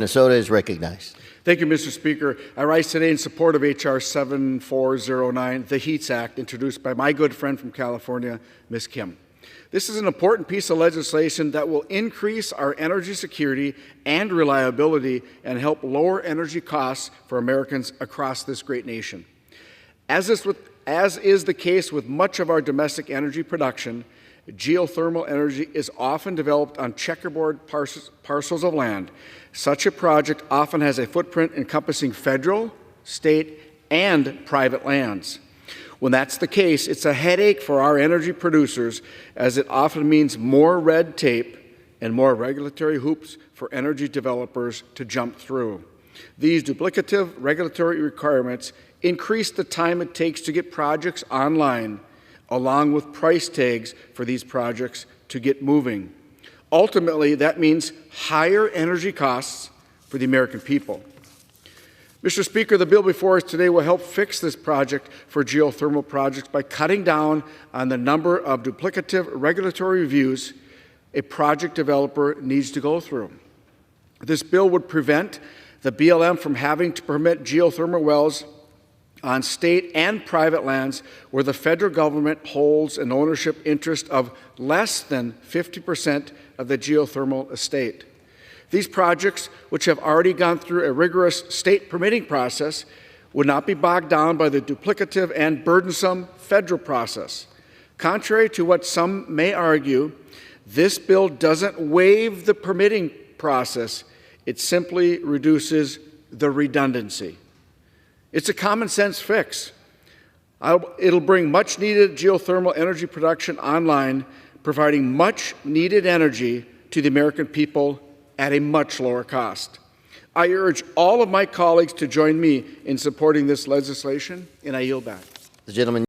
Minnesota is recognized. Thank you, Mr. Speaker. I rise today in support of H.R. 7409, the HEATS Act, introduced by my good friend from California, Ms. Kim. This is an important piece of legislation that will increase our energy security and reliability and help lower energy costs for Americans across this great nation. As is the case with much of our domestic energy production, geothermal energy is often developed on checkerboard parcels of land. Such a project often has a footprint encompassing federal, state, and private lands. When that's the case, it's a headache for our energy producers, as it often means more red tape and more regulatory hoops for energy developers to jump through. These duplicative regulatory requirements increase the time it takes to get projects online, along with price tags for these projects to get moving. Ultimately, that means higher energy costs for the American people. Mr. Speaker, the bill before us today will help fix this project for geothermal projects by cutting down on the number of duplicative regulatory reviews a project developer needs to go through. This bill would prevent the BLM from having to permit geothermal wells on state and private lands where the federal government holds an ownership interest of less than 50% of the geothermal estate. These projects, which have already gone through a rigorous state permitting process, would not be bogged down by the duplicative and burdensome federal process. Contrary to what some may argue, this bill doesn't waive the permitting process. It simply reduces the redundancy. It's a common sense fix. It'll bring much needed geothermal energy production online, providing much needed energy to the American people at a much lower cost. I urge all of my colleagues to join me in supporting this legislation, and I yield back. The gentleman